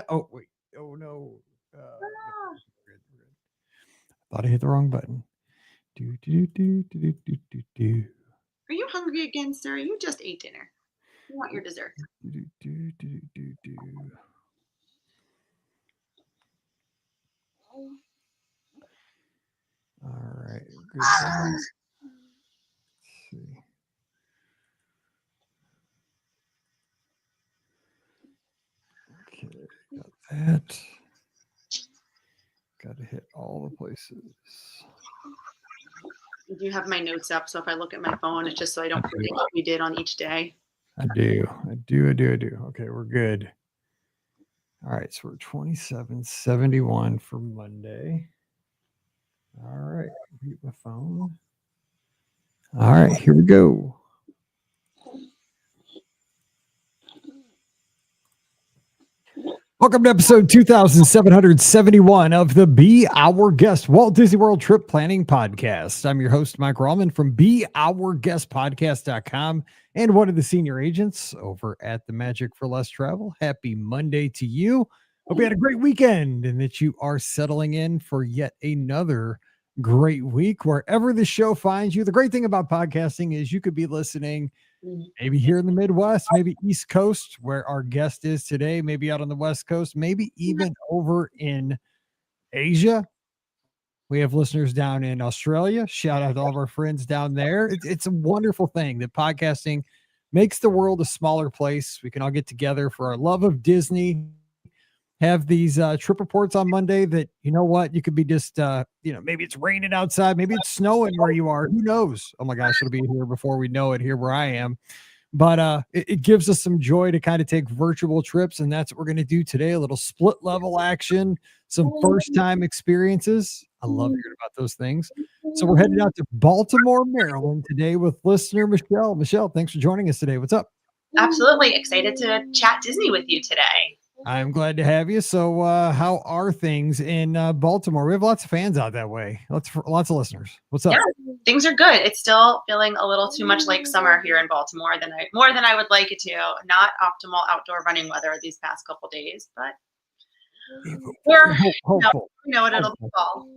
Oh, wait. Oh, no. No. We're good. Thought I hit the wrong button. Do, do, do, do, do, do, do, do. Are you hungry again, sir? You just ate dinner. You want your dessert. Do, do, do, do, do. All right. Good. Let's see. Okay. Got that. Got to hit all the places. I do have my notes up, so if I look at my phone, it's just so I don't forget what we did on each day. I do. Okay, we're good. All right, so we're 2771 for Monday. All right, mute my phone. All right, here we go. Welcome to episode 2771 of the Be Our Guest Walt Disney World Trip Planning Podcast. I'm your host, Mike Rallman from BeOurGuestPodcast.com and one of the senior agents over at the Magic for Less Travel. Happy Monday to you. Hope you had a great weekend and that you are settling in for yet another great week wherever the show finds you. The great thing about podcasting is you could be listening maybe here in the Midwest, maybe East Coast, where our guest is today, maybe out on the West Coast, maybe even over in Asia. We have listeners down in Australia. Shout out to all of our friends down there. It's a wonderful thing that podcasting makes the world a smaller place. We can all get together for our love of Disney, have these trip reports on Monday that, you know what, you could be just, maybe it's raining outside, maybe it's snowing where you are. Who knows? Oh my gosh, it'll be here before we know it here where I am. But it gives us some joy to kind of take virtual trips. And that's what we're going to do today. A little split level action, some first time experiences. I love hearing about those things. So we're headed out to Baltimore, Maryland today with listener Michelle. Michelle, thanks for joining us today. What's up? Absolutely excited to chat Disney with you today. I'm glad to have you. So how are things in Baltimore? We have lots of fans out that way. Lots of listeners. What's up? Yeah, things are good. It's still feeling a little too much like summer here in Baltimore more than I would like it to. Not optimal outdoor running weather these past couple days, but we're hopeful. We know it'll be fall.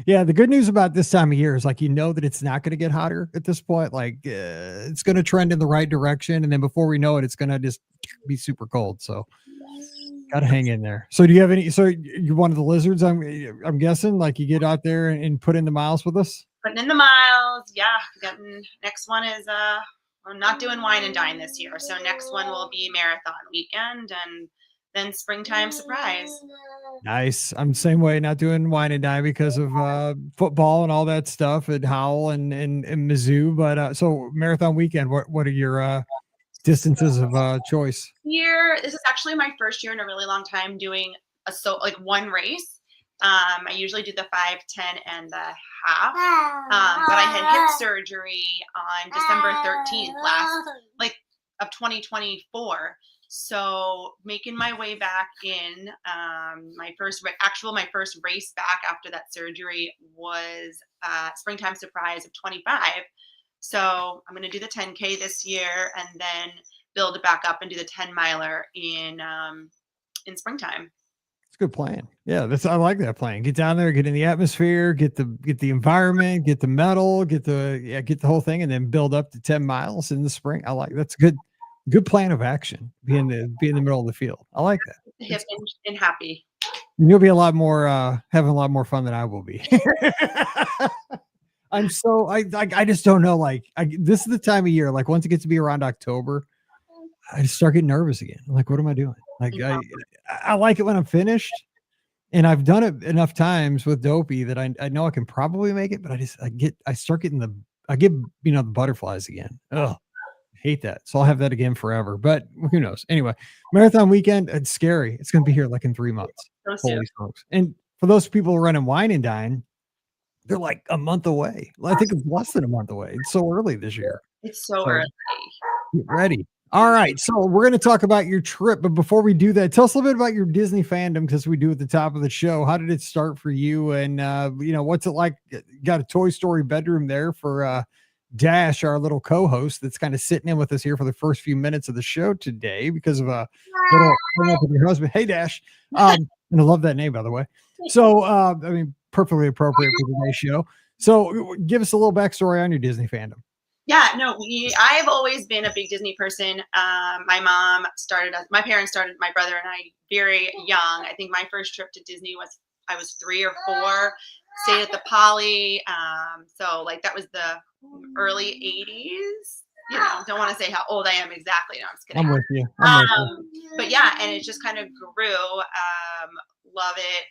Yeah, the good news about this time of year is that it's not going to get hotter at this point. It's going to trend in the right direction, and then before we know it, it's going to just be super cold. So got to hang in there. So do you have any? So you're one of the lizards? I'm guessing. Like you get out there and put in the miles with us. Putting in the miles, yeah. Next one is I'm not doing wine and dine this year, so next one will be marathon weekend and then springtime surprise. Nice. I'm the same way, not doing wine and dine because of football and all that stuff at Howell and Mizzou. But so marathon weekend, what are your distances of choice? This is actually my first year in a really long time doing one race. I usually do the 5, 10, and the half. But I had hip surgery on December 13th of 2024. So making my way back in, my first race back after that surgery was springtime surprise of 25. So I'm going to do the 10K this year and then build it back up and do the 10 miler in springtime. It's a good plan. Yeah, I like that plan. Get down there, get in the atmosphere, get the environment, get the medal, get the whole thing, and then build up to 10 miles in the spring. That's good. Good plan of action. Be in the middle of the field. I like that. Hip and happy. You'll be having a lot more fun than I will be. I just don't know. This is the time of year. Like once it gets to be around October, I just start getting nervous again. Like, what am I doing? I like it when I'm finished, and I've done it enough times with Dopey that I know I can probably make it. But I get the butterflies again. Ugh. Hate that. So I'll have that again forever, but who knows? Anyway, marathon weekend, it's scary. It's going to be here like in 3 months. Holy smokes. And for those people running wine and dine, they're like a month away. I think it's less than a month away. It's so early this year. It's so early. Get ready. All right. So we're going to talk about your trip, but before we do that, tell us a little bit about your Disney fandom, because we do at the top of the show. How did it start for you? And, what's it like? Got a Toy Story bedroom there for, Dash, our little co-host, that's kind of sitting in with us here for the first few minutes of the show today because of a little hang up with your husband. Hey, Dash. And I love that name, by the way. So, I mean, perfectly appropriate for today's show. So, give us a little backstory on your Disney fandom. Yeah, no, I've always been a big Disney person. My parents started my brother and I very young. I think my first trip to Disney was I was 3 or 4. Stayed at the Poly. So like that was the early 80s. You know, don't want to say how old I am exactly. No, I'm just kidding. I'm with you. I'm with you. But yeah, and it just kind of grew. Love it.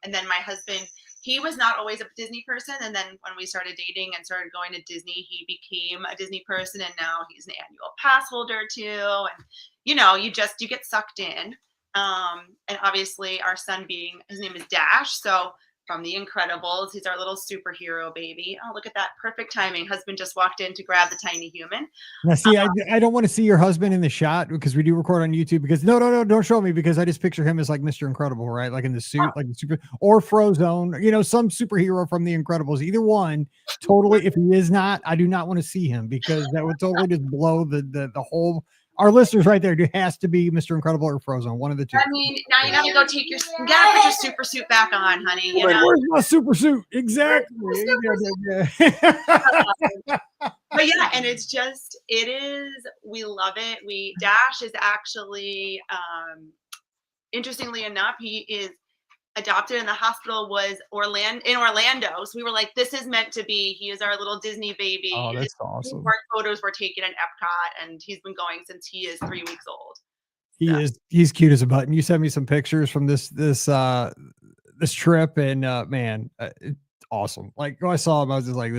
And then my husband, he was not always a Disney person. And then when we started dating and started going to Disney, he became a Disney person. And now he's an annual pass holder too. And, you know, you get sucked in. And obviously our son his name is Dash. So from The Incredibles, he's our little superhero baby. Oh, look at that. Perfect timing. Husband just walked in to grab the tiny human. Now, see, I don't want to see your husband in the shot because we do record on YouTube because no, don't show me because I just picture him as like Mr. Incredible, right? Like in the suit, like the super or Frozone, you know, some superhero from The Incredibles, either one. Totally. If he is not, I do not want to see him because that would totally just blow the whole. Our listeners right there, it has to be Mr. Incredible or Frozone, one of the two. I mean, now you gotta go put your super suit back on, honey. You know? Where's my super suit? Exactly. But yeah, and it is, we love it. Dash is actually, interestingly enough, he is adopted and the hospital was in Orlando. So we were like, this is meant to be. He is our little Disney baby. Oh, that's awesome. Photos were taken at Epcot and he's been going since he is 3 weeks old. He's cute as a button. You sent me some pictures from this trip and man, it's awesome. Like when I saw him, I was just like,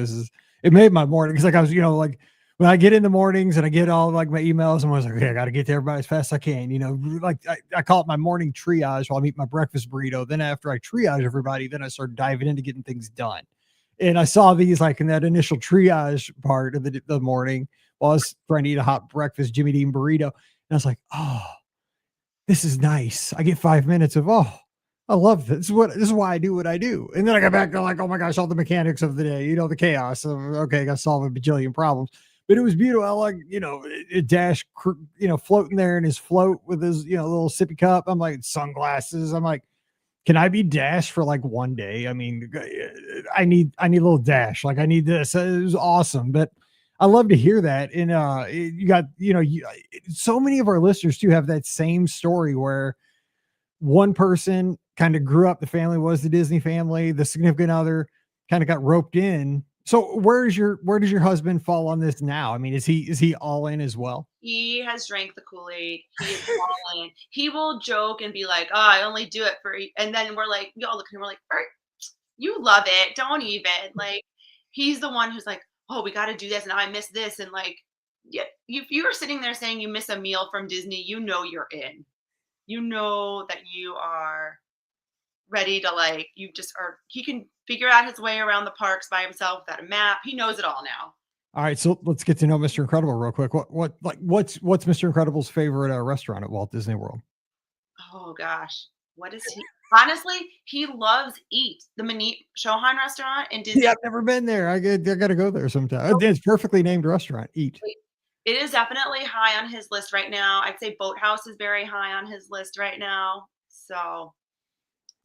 it made my morning. Cause like I was, you know, like when I get in the mornings and I get all like my emails and I was like, okay, I got to get to everybody as fast as I can, you know, like I call it my morning triage while I'm eating my breakfast burrito. Then after I triage everybody, then I start diving into getting things done. And I saw these like in that initial triage part of the morning while I was trying to eat a hot breakfast, Jimmy Dean burrito. And I was like, oh, this is nice. I get 5 minutes of, I love this. This is why I do what I do. And then I got back to like, oh my gosh, all the mechanics of the day, you know, the chaos of, okay, I got to solve a bajillion problems. But it was beautiful. I like, you know, Dash, you know, floating there in his float with his, you know, little sippy cup. I'm like, sunglasses. I'm like, can I be Dash for like one day? I mean, I need a little Dash. Like I need this. It was awesome. But I love to hear that. And you got, you know, so many of our listeners too have that same story where one person kind of grew up, the family was the Disney family, the significant other kind of got roped in. So where does your husband fall on this now? I mean, is he all in as well? He has drank the Kool-Aid. He is all in. He will joke and be like, "Oh, I only do it for," and then we're like, we all look at him, we're like, "All right, you love it. Don't even." Like, he's the one who's like, "Oh, we got to do this, and I miss this," and like, yeah, if you are sitting there saying you miss a meal from Disney, you know you're in. You know that you are ready to like. You just are. He can figure out his way around the parks by himself without a map. He knows it all now. All right, so let's get to know Mr. Incredible real quick. What's Mr. Incredible's favorite restaurant at Walt Disney World? Oh gosh, what is he? Honestly, he loves Eat, the Manit Chauhan restaurant in Disney. Yeah, I've never been there. I got to go there sometime. It's perfectly named restaurant. Eat. It is definitely high on his list right now. I'd say Boathouse is very high on his list right now. So.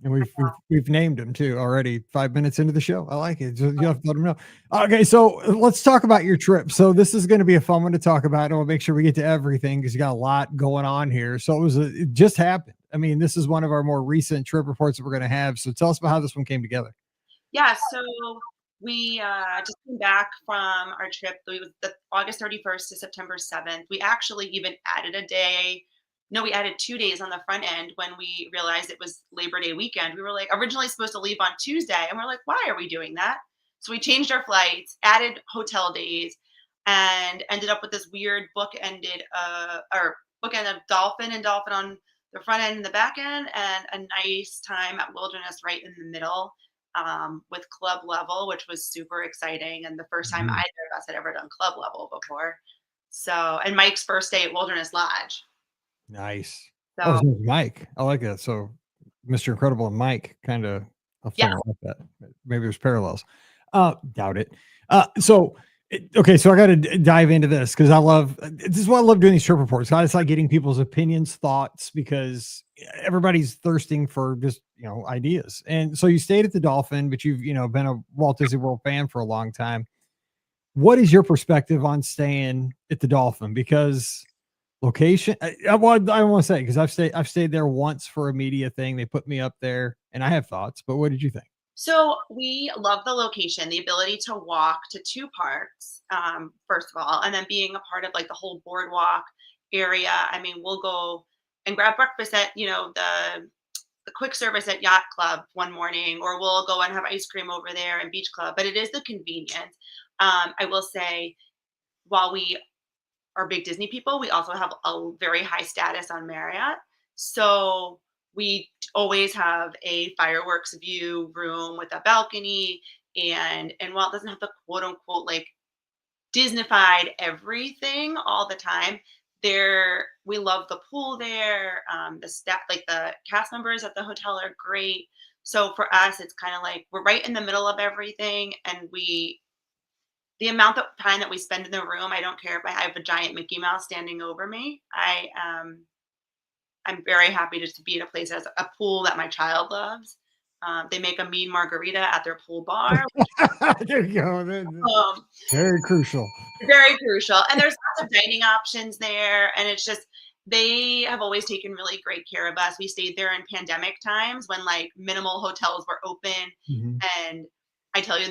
And we've named him too already 5 minutes into the show. I like it. You have to let them know. Okay, so let's talk about your trip. So this is going to be a fun one to talk about. And we'll make sure we get to everything because you got a lot going on here. So it just happened. I mean, this is one of our more recent trip reports that we're going to have. So tell us about how this one came together. Yeah, so we just came back from our trip. It was the August 31st to September 7th. We actually even added a day. No, we added 2 days on the front end when we realized it was Labor Day weekend. We were like originally supposed to leave on Tuesday, and we're like, why are we doing that? So we changed our flights, added hotel days, and ended up with this weird bookend of Dolphin and Dolphin on the front end and the back end, and a nice time at Wilderness right in the middle with club level, which was super exciting. And the first time either of us had ever done club level before. So, and Mike's first day at Wilderness Lodge. Nice. So, Mike. I like that. So Mr. Incredible and Mike kind of like that. Maybe there's parallels. Doubt it. So Okay, so I got to dive into this because this is why I love doing these trip reports. I just like getting people's opinions, thoughts, because everybody's thirsting for just ideas. And so you stayed at the Dolphin, but you've been a Walt Disney World fan for a long time. What is your perspective on staying at the Dolphin? Because location, well, I want to say because I've stayed there once for a media thing. They put me up there, and I have thoughts. But what did you think? So we love the location, the ability to walk to two parks, first of all, and then being a part of like the whole boardwalk area. I mean, we'll go and grab breakfast at, the quick service at Yacht Club one morning, or we'll go and have ice cream over there in Beach Club. But it is the convenience. I will say, while we are big Disney people, we also have a very high status on Marriott. So we always have a fireworks view room with a balcony. And while it doesn't have the quote unquote like Disneyfied everything all the time, there we love the pool there. The staff, like the cast members at the hotel, are great. So for us, it's kind of like we're right in the middle of everything, and the amount of time that we spend in the room, I don't care if I have a giant Mickey Mouse standing over me. I'm very happy just to be in a place that has a pool that my child loves. They make a mean margarita at their pool bar. There you go. Um, Very crucial. Very crucial. And there's lots of dining options there. And it's just, they have always taken really great care of us. We stayed there in pandemic times when like minimal hotels were open. Mhm. And I tell you,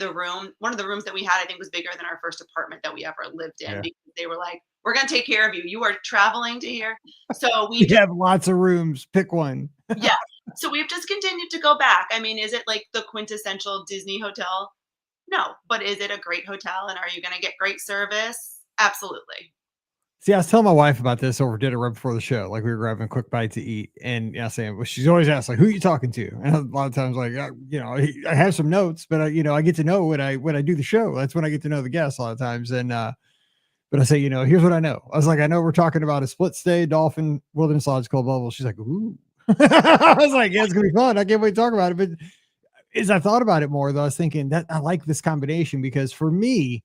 one of the rooms that we had, I think was bigger than our first apartment that we ever lived in, Yeah. because they were like, we're going to take care of you. You are traveling to here. So We have lots of rooms. Pick one. yeah. So we've just continued to go back. I mean, is it like the quintessential Disney hotel? No, but is it a great hotel, and are you going to get great service? Absolutely. See, I was telling my wife about this over dinner right before the show. Like we were grabbing a quick bite to eat, and saying, well, she's always asked, like, "Who are you talking to?" And a lot of times, like, I have some notes, but I get to know when I do the show. That's when I get to know the guests a lot of times. And but I say, here's what I know. I was like, I know we're talking about a split stay Dolphin Wilderness Lodge Club Bubble. She's like, ooh. I was like, yeah, it's gonna be fun. I can't wait to talk about it. But as I thought about it more, though, I was thinking that I like this combination because for me,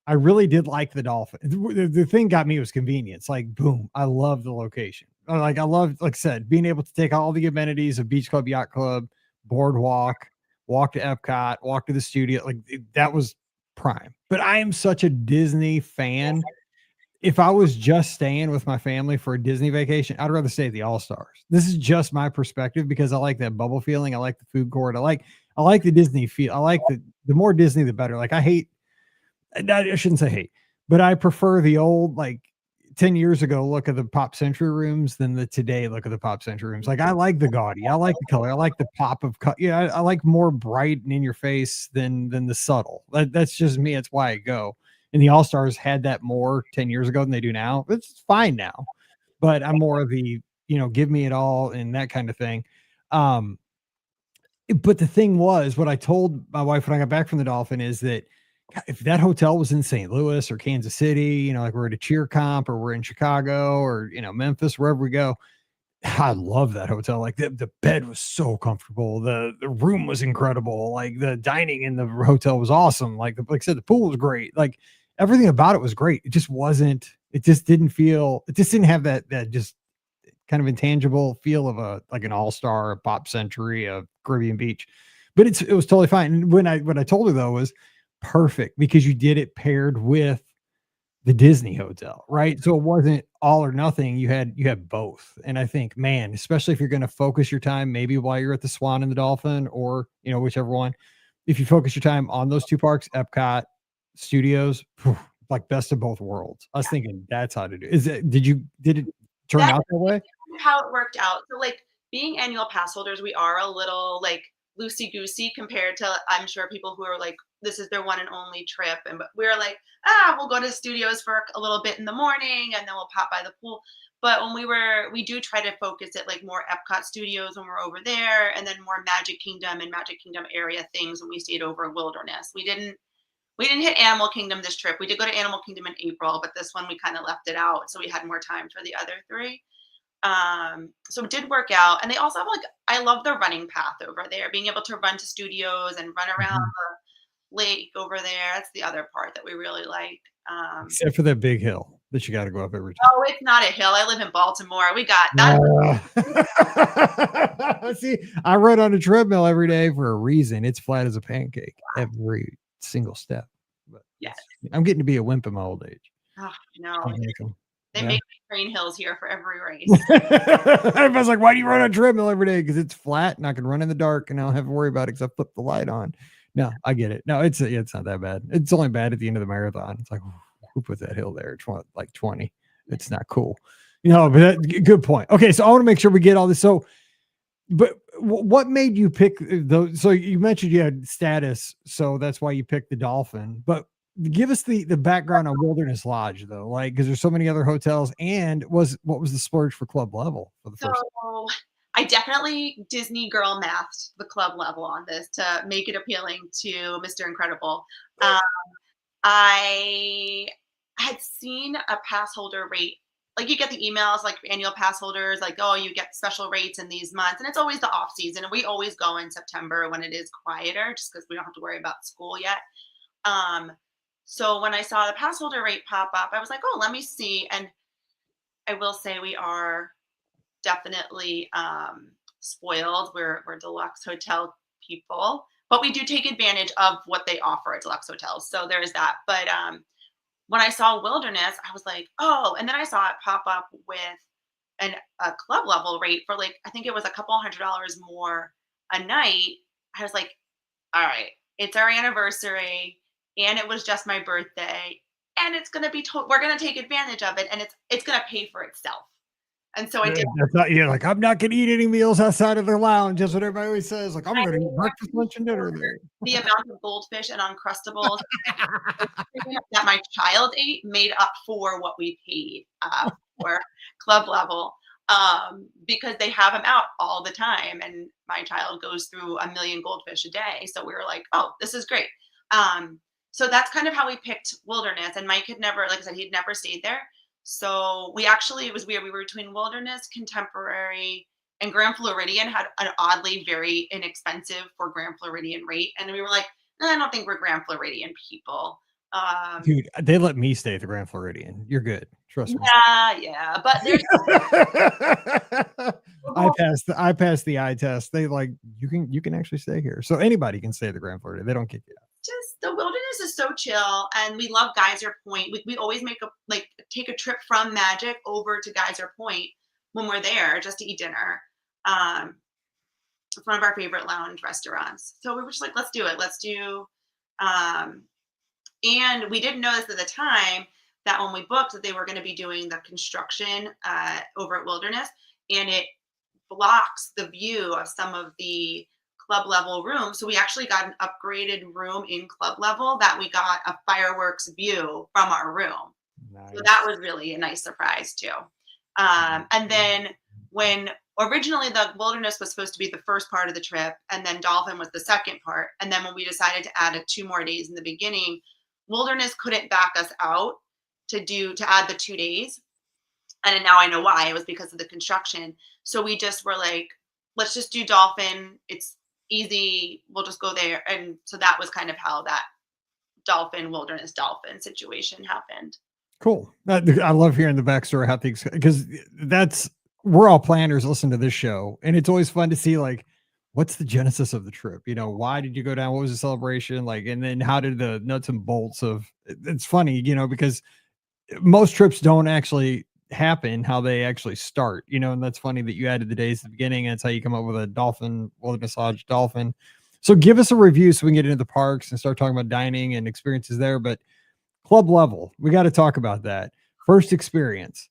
I really did like the Dolphin. The thing got me was convenience. Like, boom, I love the location. I love, like I said, being able to take all the amenities of Beach Club, Yacht Club, Boardwalk, walk to Epcot, walk to the studio. Like that was prime. But I am such a Disney fan. If I was just staying with my family for a Disney vacation, I'd rather stay at the All Stars. This is just my perspective because I like that bubble feeling. I like the food court. I like the Disney feel. I like the more Disney, the better. Like I shouldn't say hate, but I prefer the old, like 10 years ago look of the Pop Century rooms than the today look of the Pop Century rooms. Like I like the gaudy, I like the color, I like the pop of cut. Yeah, I like more bright and in your face than the subtle. That's just me. That's why I go. And the All Stars had that more 10 years ago than they do now. It's fine now, but I'm more of the give me it all and that kind of thing. Um, but the thing was, what I told my wife when I got back from the Dolphin is that if that hotel was in St. Louis or Kansas City, like we're at a cheer comp or we're in Chicago or, Memphis, wherever we go, I love that hotel. Like the bed was so comfortable. The room was incredible. Like the dining in the hotel was awesome. Like I said, the pool was great. Like everything about it was great. It just didn't have that just kind of intangible feel of like an all-star, a Pop Century, a Caribbean Beach. But it was totally fine. And when I told her though was perfect because you did it paired with the Disney hotel, right? So it wasn't all or nothing. You had both. And I think, man, especially if you're going to focus your time, maybe while you're at the Swan and the Dolphin, or whichever one, if you focus your time on those two parks, Epcot, Studios, phew, like best of both worlds. I was thinking that's how to do it. Did it turn That's out that way? how it worked out. So, like, being annual pass holders, we are a little like loosey goosey compared to, I'm sure, people who are like, this is their one and only trip. And but we're like, we'll go to studios for a little bit in the morning and then we'll pop by the pool. But when we do try to focus it like more Epcot Studios when we're over there, and then more Magic Kingdom and Magic Kingdom area things when we stayed over Wilderness. We didn't hit Animal Kingdom this trip. We did go to Animal Kingdom in April, but this one we kind of left it out, so we had more time for the other three. So it did work out. And they also have like, I love the running path over there, being able to run to studios and run around Mhm. lake over there. That's the other part that we really like. Except for that big hill that you got to go up every time. Oh, it's not a hill. I live in Baltimore. We got that. See, I run on a treadmill every day for a reason. It's flat as a pancake every single step. But Yes. I'm getting to be a wimp in my old age. Oh, no. I like 'em. They Yeah. make me train hills here for every race. Everybody's like, why do you run on a treadmill every day? Because it's flat and I can run in the dark and I don't have to worry about it because I flip the light on. No, I get it. No, it's not that bad. It's only bad at the end of the marathon. It's like, who put that hill there? It's like 20. It's not cool. But good point. Okay, so I want to make sure we get all this. So, but what made you pick those? So you mentioned you had status, so that's why you picked the Dolphin. But give us the background on Wilderness Lodge, though, like because there's so many other hotels. And what was the splurge for club level for the first? So I definitely Disney girl mathed the club level on this to make it appealing to Mr. Incredible. I had seen a pass holder rate. Like you get the emails like annual pass holders, like, oh, you get special rates in these months. And it's always the off season. And we always go in September when it is quieter, just because we don't have to worry about school yet. So when I saw the pass holder rate pop up, I was like, oh, let me see. And I will say we are definitely spoiled. We're deluxe hotel people, but we do take advantage of what they offer at deluxe hotels. So there's that. But when I saw Wilderness, I was like, oh, and then I saw it pop up with a club level rate for like, I think it was a couple $100 more a night. I was like, all right, it's our anniversary and it was just my birthday and it's going to be, we're going to take advantage of it and it's going to pay for itself. And so I did. That's not, like, I'm not going to eat any meals outside of the lounge. That's what everybody always says. Like, I'm going to eat breakfast, lunch, and dinner there. The amount of goldfish and Uncrustables that my child ate made up for what we paid for club level because they have them out all the time. And my child goes through 1 million goldfish a day. So we were like, oh, this is great. So that's kind of how we picked Wilderness. And Mike had never, like I said, he'd never stayed there. So it was weird. We were between Wilderness, Contemporary, and Grand Floridian had an oddly very inexpensive for Grand Floridian rate. And we were like, no, I don't think we're Grand Floridian people. Dude, they let me stay at the Grand Floridian. You're good. Trust me. Yeah. But there's I passed the eye test. They like you can actually stay here. So anybody can stay at the Grand Floridian. They don't kick you out. Just the Wilderness is so chill and we love Geyser Point. We always take a trip from Magic over to Geyser Point when we're there just to eat dinner. It's one of our favorite lounge restaurants. So we were just like, let's do it. Let's do and we didn't notice at the time that when we booked that they were going to be doing the construction over at Wilderness and it blocks the view of some of the club level room. So we actually got an upgraded room in club level that we got a fireworks view from our room. Nice. So that was really a nice surprise too. And then when originally the Wilderness was supposed to be the first part of the trip and then Dolphin was the second part. And then when we decided to add 2 more days in the beginning, Wilderness couldn't back us out to add the 2 days. And now I know why. It was because of the construction. So we just were like, let's just do Dolphin. It's easy. We'll just go there. And so that was kind of how that Wilderness Dolphin situation happened. Cool. I love hearing the backstory, how things, because we're all planners, listen to this show. And it's always fun to see like, what's the genesis of the trip? Why did you go down? What was the celebration? Like, and then how did the nuts and bolts of it's funny, because most trips don't actually happen how they actually start, and that's funny that you added the days at the beginning. And that's how you come up with a Dolphin, Wilderness Lodge Dolphin. So give us a review so we can get into the parks and start talking about dining and experiences there. But club level, we got to talk about that. First experience.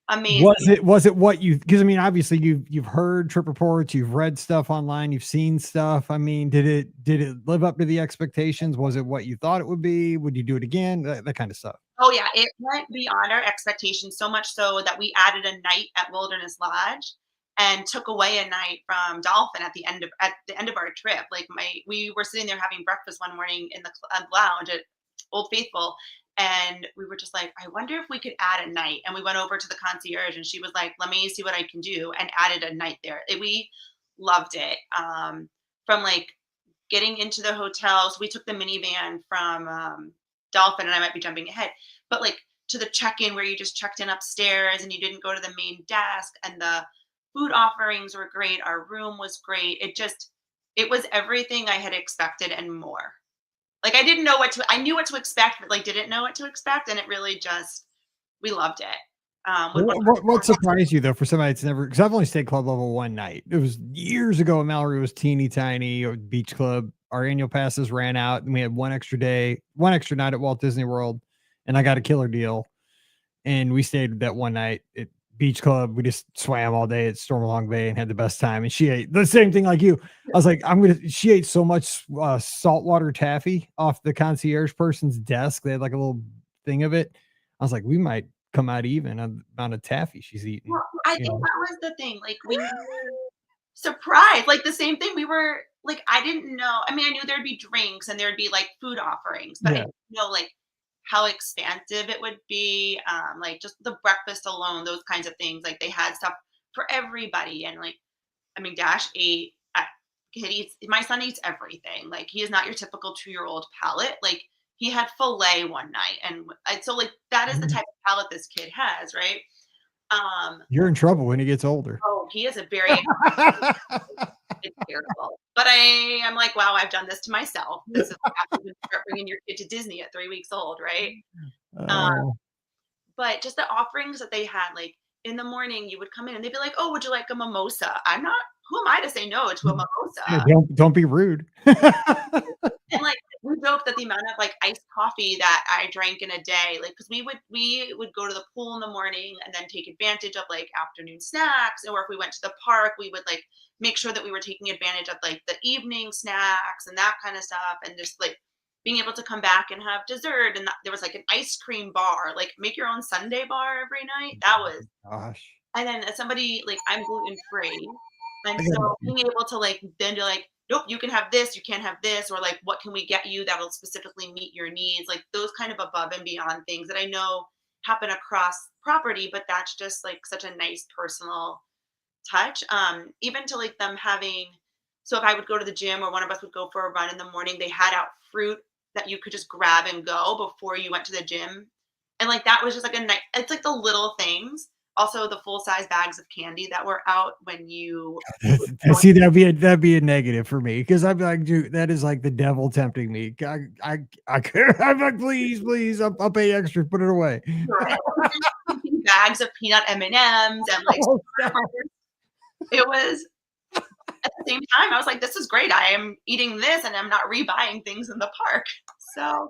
Amazing. Was it what because obviously you've heard trip reports, you've read stuff online, you've seen stuff. Did it live up to the expectations? Was it what you thought it would be? Would you do it again? That kind of stuff. Oh yeah, it went beyond our expectations, so much so that we added a night at Wilderness Lodge and took away a night from Dolphin at the end of our trip. Like we were sitting there having breakfast one morning in the lounge at Old Faithful. And we were just like, I wonder if we could add a night. And we went over to the concierge and she was like, let me see what I can do, and added a night there. We loved it. From like getting into the hotel. So we took the minivan from Dolphin, and I might be jumping ahead, but like to the check-in where you just checked in upstairs and you didn't go to the main desk, and the food offerings were great. Our room was great. It was everything I had expected and more. Like I knew what to expect, but like didn't know what to expect. And it really just, we loved it. Would want What surprised you though for somebody that's never? Because I've only stayed club level one night. It was years ago. And Mallory was teeny tiny. Beach club. Our annual passes ran out, and we had one extra night at Walt Disney World, and I got a killer deal. And we stayed that one night at Beach Club. We just swam all day at Stormalong Bay and had the best time. And she ate the same thing like you. I was like, she ate so much saltwater taffy off the concierge person's desk. They had like a little thing of it. I was like, we might come out even on the amount of taffy she's eating. Well, I think that was the thing. Like we were surprised, like the same thing. We were like, I didn't know. I mean, I knew there'd be drinks and there'd be like food offerings, but I didn't know like how expansive it would be. Like just the breakfast alone, those kinds of things. Like they had stuff for everybody. And like, I mean, Dash ate, my son eats everything. Like he is not your typical 2-year-old palate. Like he had filet one night. And so like, that is the type of palate this kid has. Right. You're in trouble when he gets older. Oh, he is a very, it's terrible. But I am like, wow, I've done this to myself. This is what happens when you start bringing your kid to Disney at 3 weeks old, right? But just the offerings that they had, like in the morning, you would come in and they'd be like, oh, would you like a mimosa? Who am I to say no to a mimosa? Don't be rude. And like we joked that the amount of like iced coffee that I drank in a day, like because we would go to the pool in the morning and then take advantage of like afternoon snacks, or if we went to the park, we would like make sure that we were taking advantage of like the evening snacks and that kind of stuff, and just like being able to come back and have dessert. And there was like an ice cream bar, like make your own sundae bar every night. That was, gosh. And then as somebody like I'm gluten free, and so being able to like then be like, nope, you can have this, you can't have this, or like what can we get you that'll specifically meet your needs, like those kind of above and beyond things that I know happen across property, but that's just like such a nice personal touch. Even to like them having, so if I would go to the gym or one of us would go for a run in the morning, they had out fruit that you could just grab and go before you went to the gym. And like that was just like it's like the little things. Also, the full-size bags of candy that were out when you see, that'd be a negative for me, because I'd be like, dude, that is like the devil tempting me. I care. I'm like, please, I'll pay extra, put it away. Bags of peanut M&Ms and like it was at the same time I was like, this is great. I am eating this and I'm not rebuying things in the park. So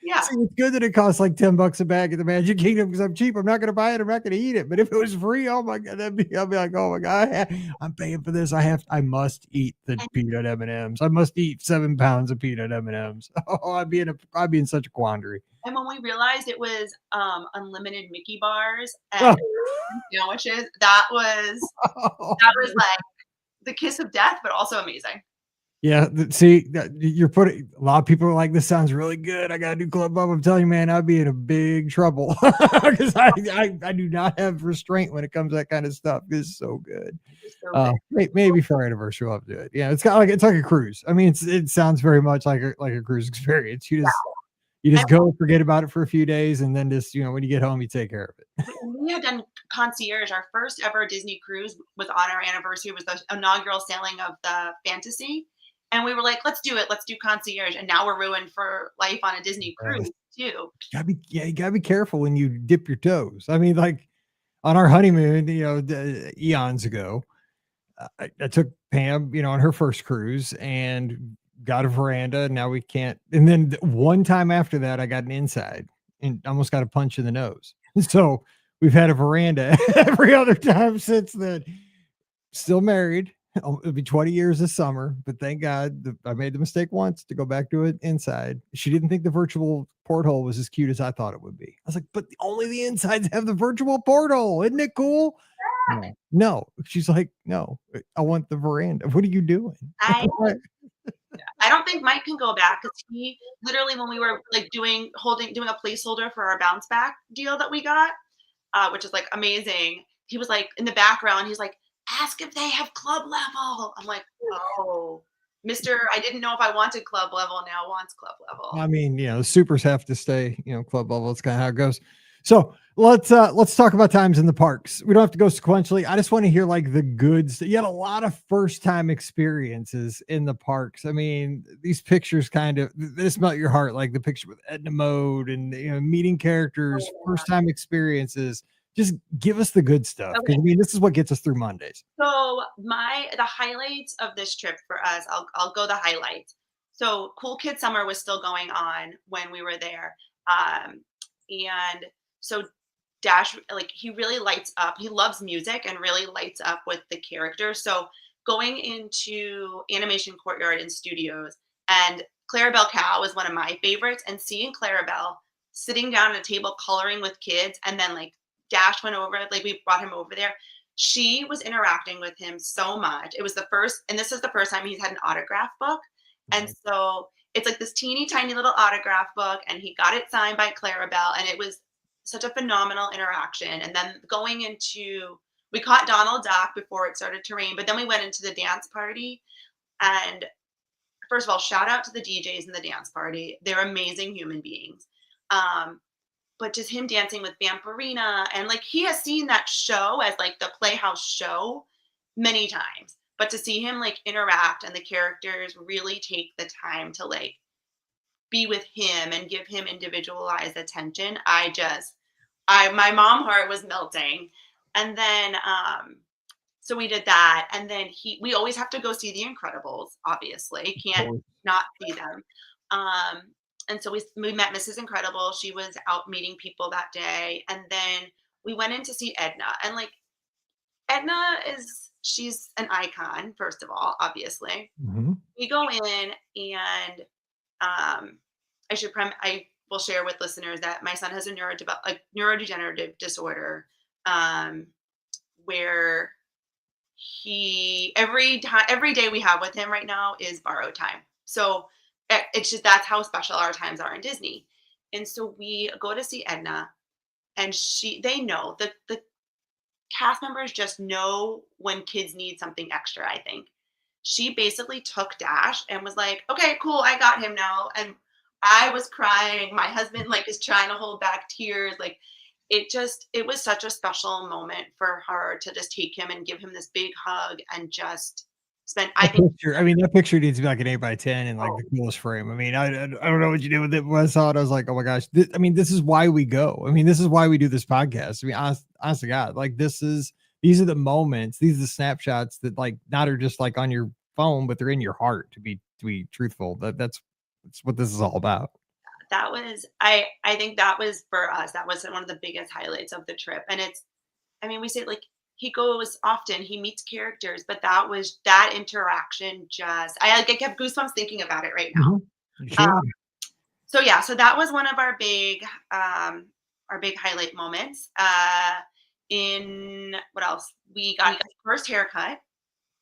yeah. See, it's good that it costs like $10 a bag at the Magic Kingdom because I'm cheap. I'm not going to buy it. I'm not going to eat it. But if it was free, oh my God, I'll be like, oh my God, I'm paying for this. I must eat the peanut M&Ms. I must eat 7 pounds of peanut M&Ms. Oh, I'd be in such a quandary. And when we realized it was unlimited Mickey bars and sandwiches, that was like the kiss of death, but also amazing. Yeah, see, you're putting a lot of people are like, this sounds really good. I got to do Club Bub. I'm telling you, man, I'd be in a big trouble because I do not have restraint when it comes to that kind of stuff. It's so good. Maybe for our anniversary, we'll have to do it. Yeah, it's like a cruise. I mean, it sounds very much like a cruise experience. You just go, forget about it for a few days, and then just when you get home, you take care of it. We had done concierge. Our first ever Disney cruise was on our anniversary. It was the inaugural sailing of the Fantasy. And we were like, let's do it. Let's do concierge. And now we're ruined for life on a Disney cruise too. You gotta be careful when you dip your toes. I mean, like on our honeymoon, eons ago, I took Pam, on her first cruise and got a veranda. And now we can't. And then one time after that, I got an inside and almost got a punch in the nose. And so we've had a veranda every other time since then. Still married. It'll be 20 years this summer, but thank God I made the mistake once to go back to it inside. She didn't think the virtual porthole was as cute as I thought it would be. I was like, but only the insides have the virtual porthole. Isn't it cool? No. She's like, no, I want the veranda. What are you doing? I don't think Mike can go back because he literally, when we were like doing a placeholder for our bounce back deal that we got, which is like amazing. He was like in the background. He's like, ask if they have club level. I'm like, oh, I didn't know if I wanted club level, now wants club level. I mean, the supers have to stay, club level. It's kind of how it goes. So let's talk about times in the parks. We don't have to go sequentially. I just want to hear like the goods. You had a lot of first time experiences in the parks. I mean, these pictures kind of this melt your heart, like the picture with Edna Mode and meeting characters, first time experiences. Just give us the good stuff because Okay. I mean, this is what gets us through Mondays. So the highlights of this trip for us, I'll go the highlights. So Cool Kid Summer was still going on when we were there. And so Dash, like he really lights up. He loves music and really lights up with the characters. So going into Animation Courtyard and Studios, and Clarabelle Cow was one of my favorites. And seeing Clarabelle sitting down at a table coloring with kids, and then like Dash went over, like we brought him over there. She was interacting with him so much. It was the first, and this is the first time he's had an autograph book. And Mhm. so it's like this teeny tiny little autograph book, and he got it signed by Clarabelle, and it was such a phenomenal interaction. And then going into, we caught Donald Duck before it started to rain, but then we went into the dance party. And first of all, shout out to the DJs in the dance party. They're amazing human beings. Um, but just him dancing with Vampirina, and like he has seen that show as like the Playhouse show many times. But to see him like interact and the characters really take the time to like be with him and give him individualized attention, my mom heart was melting. And then so we did that, and then we always have to go see The Incredibles, obviously. Can't Cool. not see them. Um, and so we met Mrs. Incredible. She was out meeting people that day. And then we went in to see Edna. And like Edna she's an icon, first of all, obviously. Mhm. We go in, and I will share with listeners that my son has a neurodegenerative disorder, um, where every day we have with him right now is borrowed time. So it's just that's how special our times are in Disney. And so we go to see Edna, and they know that the cast members just know when kids need something extra, I think. She basically took Dash and was like, "Okay, cool, I got him now." And I was crying. My husband like is trying to hold back tears. Like it was such a special moment for her to just take him and give him this big hug and just spend, I think. That picture needs to be like an 8x10 and like Oh, the coolest frame. I mean, I don't know what you did with it. When I saw it, I was like, oh my gosh. This is why we go. I mean, this is why we do this podcast. I mean, honest to God, like these are the moments, these are the snapshots that like not are just like on your phone, but they're in your heart to be truthful. That's what this is all about. that was I think that was for us. That was one of the biggest highlights of the trip. And I mean, we say like he goes often, he meets characters, but that interaction just I kept goosebumps thinking about it right now. Mhm. You should. So yeah, so that was one of our big highlight moments. In what else? We got the first haircut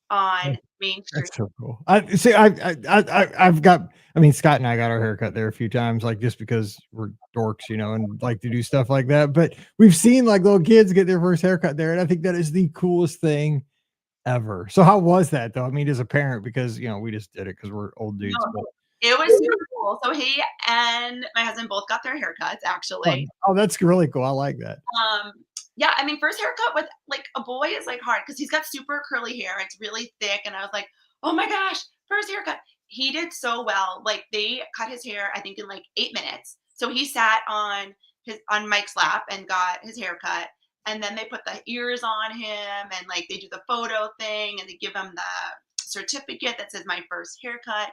on Main Street. That's so cool. I see. I've got. I mean, Scott and I got our haircut there a few times, like just because we're dorks, and like to do stuff like that. But we've seen like little kids get their first haircut there, and I think that is the coolest thing ever. So how was that though? I mean, as a parent, because we just did it because we're old dudes. No, But it was super cool. So he and my husband both got their haircuts actually. that's really cool. I like that. Um, yeah, I mean, first haircut with like a boy is like hard because he's got super curly hair. It's really thick, and I was like, oh my gosh, first haircut. He did so well. Like they cut his hair, I think, in like 8 minutes. So he sat on Mike's lap and got his haircut, and then they put the ears on him, and like they do the photo thing, and they give him the certificate that says my first haircut.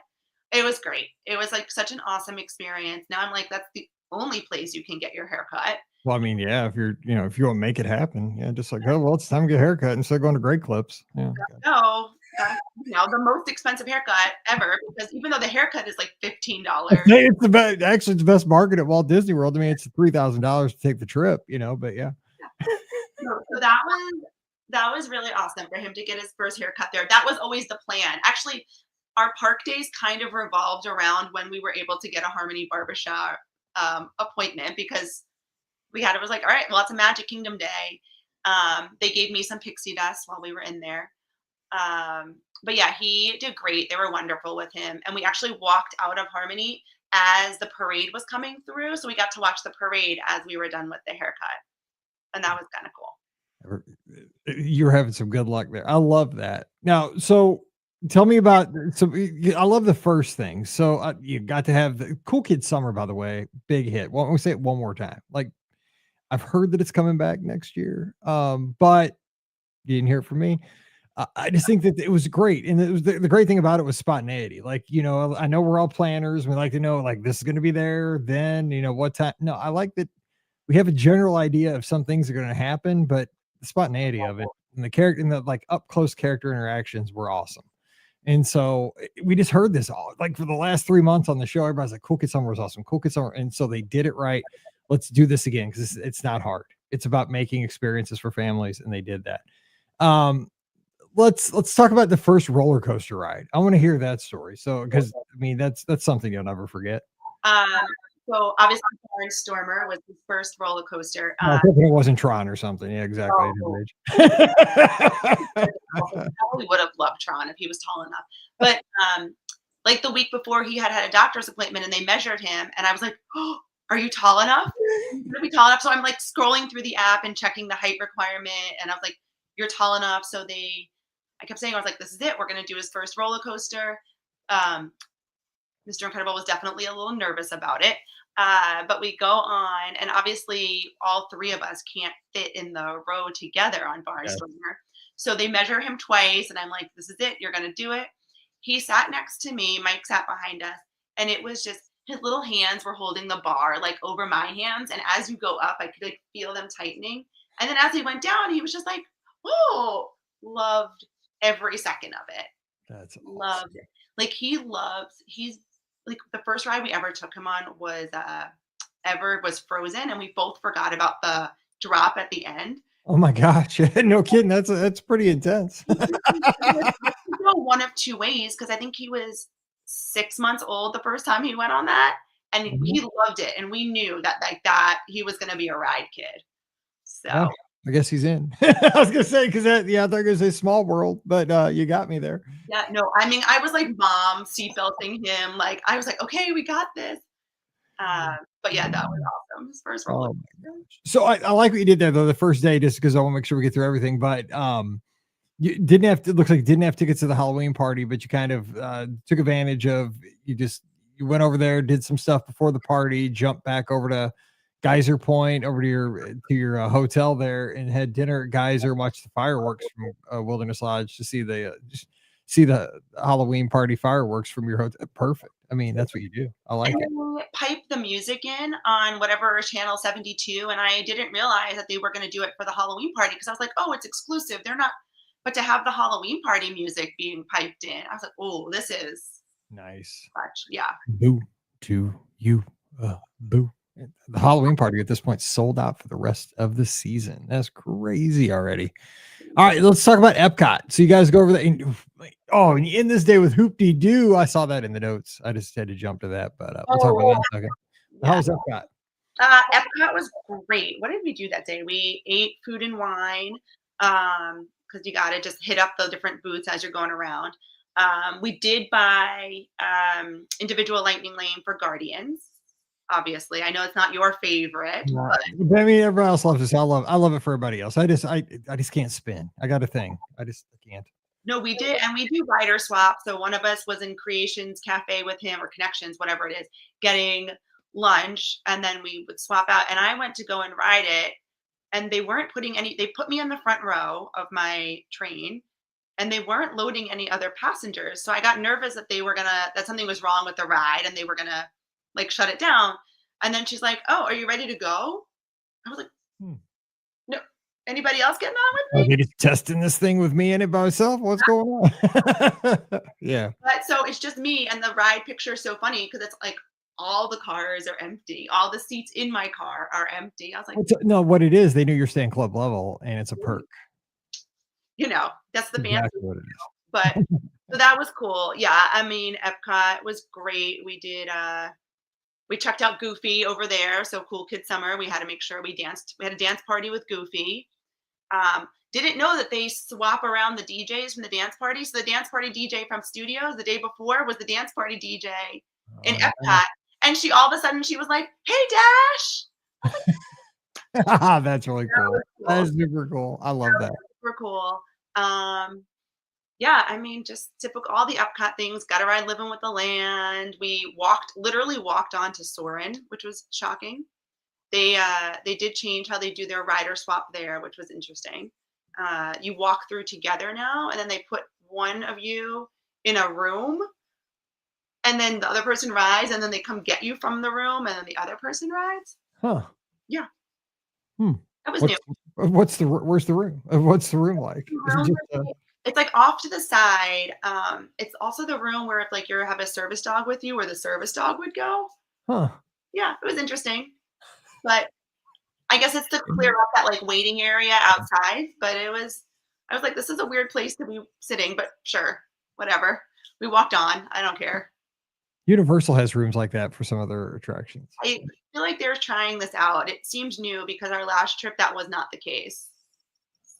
It was great. It was like such an awesome experience. Now I'm like, that's the only place you can get your haircut. Well, I mean, yeah, if if you want to make it happen, yeah, just like, oh, well, it's time to get a haircut instead of going to Great Clips. Yeah. No, the most expensive haircut ever, because even though the haircut is like $15. Hey, it's the best. Actually, it's the best market at Walt Disney World. I mean, it's $3,000 to take the trip, but yeah. So that was really awesome for him to get his first haircut there. That was always the plan. Actually, our park days kind of revolved around when we were able to get a Harmony Barbershop appointment, because it was like, all right, well, it's a Magic Kingdom day. They gave me some pixie dust while we were in there. But yeah, he did great. They were wonderful with him. And we actually walked out of Harmony as the parade was coming through. So we got to watch the parade as we were done with the haircut. And that was kind of cool. You're having some good luck there. I love that. Now, so tell me about I love the first thing. So you got to have the Cool Kid Summer, by the way, big hit. Well, let me say it one more time. Like I've heard that it's coming back next year. But you didn't hear it from me. I just think that it was great. And it was the great thing about it was spontaneity. Like, I know we're all planners. We like to know like this is going to be there, then, what time. No, I like that we have a general idea of some things are going to happen, but the spontaneity of it and the character and the like up close character interactions were awesome. And so we just heard this all like for the last 3 months on the show. Everybody's like, Cool Kid Summer was awesome. Cool Kid Summer. And so they did it right. Let's do this again because it's not hard. It's about making experiences for families, and they did that. Let's talk about the first roller coaster ride. I want to hear that story. So, because I mean, that's something you'll never forget. Um, so obviously, Barnstormer was the first roller coaster. I hope it wasn't Tron or something. Yeah, exactly. Oh, I probably would have loved Tron if he was tall enough. But like the week before, he had a doctor's appointment, and they measured him, and I was like, "Oh, are you tall enough? You're gonna be tall enough." So I'm like scrolling through the app and checking the height requirement, and I was like, "You're tall enough." So I kept saying, I was like, "This is it. We're gonna do his first roller coaster." Um, Mr. Incredible was definitely a little nervous about it. But we go on, and obviously, all three of us can't fit in the row together on Yeah. Barnstormer. So they measure him twice, and I'm like, "This is it. You're going to do it." He sat next to me. Mike sat behind us, and it was just his little hands were holding the bar like over my hands. And as you go up, I could like feel them tightening. And then as he went down, he was just like, "Oh," loved every second of it. That's awesome. Loved it. Like he's like the first ride we ever took him on was Frozen, and we both forgot about the drop at the end. Oh my gosh. No kidding. That's pretty intense. Go one of two ways because I think he was 6 months old the first time he went on that, and Mhm. he loved it, and we knew that like that he was going to be a ride kid. Oh, So I guess he's in. I was gonna say because yeah, I thought it was a small world, but you got me there. yeah, no, I mean I was like mom seatbelting him, like I was like, okay, we got this. But yeah, that was awesome. His first roller Oh my coaster. gosh. So I like what you did there though the first day, just because I want to make sure we get through everything. But you didn't have to. Looks like you didn't have tickets to the Halloween party, but you kind of took advantage of. You went over there, did some stuff before the party, jumped back over to Geyser Point, over to your hotel there, and had dinner at Geyser, watched the fireworks from Wilderness Lodge to see just see the Halloween party fireworks from your hotel. Perfect. I mean, that's what you do. I like And it. they piped the music in on whatever channel 72, and I didn't realize that they were going to do it for the Halloween party because I was like, oh, it's exclusive. They're not, but to have the Halloween party music being piped in, I was like, oh, this is Nice. much, yeah. Boo to you. Boo. The Halloween party at this point sold out for the rest of the season. That's crazy already. All right, let's talk about Epcot. So you guys go over there. And you end this day with Hoop Dee Doo. I saw that in the notes. I just had to jump to that, but we'll talk about that in a second. How Yeah. was Epcot? Epcot was great. What did we do that day? We ate food and wine because you got to just hit up the different booths as you're going around. We did buy individual Lightning Lane for Guardians. Obviously, I know it's not your favorite, but I mean, everybody else loves this. I love it for everybody else. I just can't spin. I got a thing. I can't. no, we did, and we do rider swap. So one of us was in Creations Cafe with him or Connections, whatever it is, getting lunch, and then we would swap out. And I went to go and ride it, and they weren't putting any. They put me in the front row of my train, and they weren't loading any other passengers. So I got nervous that something was wrong with the ride, and they were gonna like shut it down. And then she's like, "Oh, are you ready to go?" I was like, Hmm. "No, anybody else getting on with Are me?" they just testing this thing with me in it by myself? What's going on? Yeah. But so it's just me, and the ride picture is so funny because it's like all the cars are empty. All the seats in my car are empty. I was like, No, what it is, they knew you're staying club level, and it's a perk. that's the fancy. Exactly what it is. But so that was cool. Yeah, I mean, Epcot was great. We checked out Goofy over there. So Cool Kid Summer. We had to make sure we danced. We had a dance party with Goofy. didn't know that they swap around the DJs from the dance party. So the dance party DJ from studios the day before was the dance party DJ in Oh, Epcot. And she all of a sudden she was like, "Hey Dash." that's really That cool. was That cool. is super cool. I love that. Super cool. Um, yeah, I mean, just typical all the Epcot things. Got to ride Living with the Land. We literally walked onto Soarin', which was shocking. They did change how they do their rider swap there, which was interesting. You walk through together now, and then they put one of you in a room, and then the other person rides, and then they come get you from the room, and then the other person rides. Huh. Yeah, Hmm. that was new. Where's the room? What's the room like? The Is it room just it's like off to the side. It's also the room where if like you have a service dog with you, where the service dog would go. huh? Yeah, it was interesting, but I guess it's to clear up that like waiting area outside. But I was like, this is a weird place to be sitting, but sure, whatever. We walked on. I don't care. Universal has rooms like that for some other attractions. I feel like they're trying this out. It seems new because our last trip that was not the case.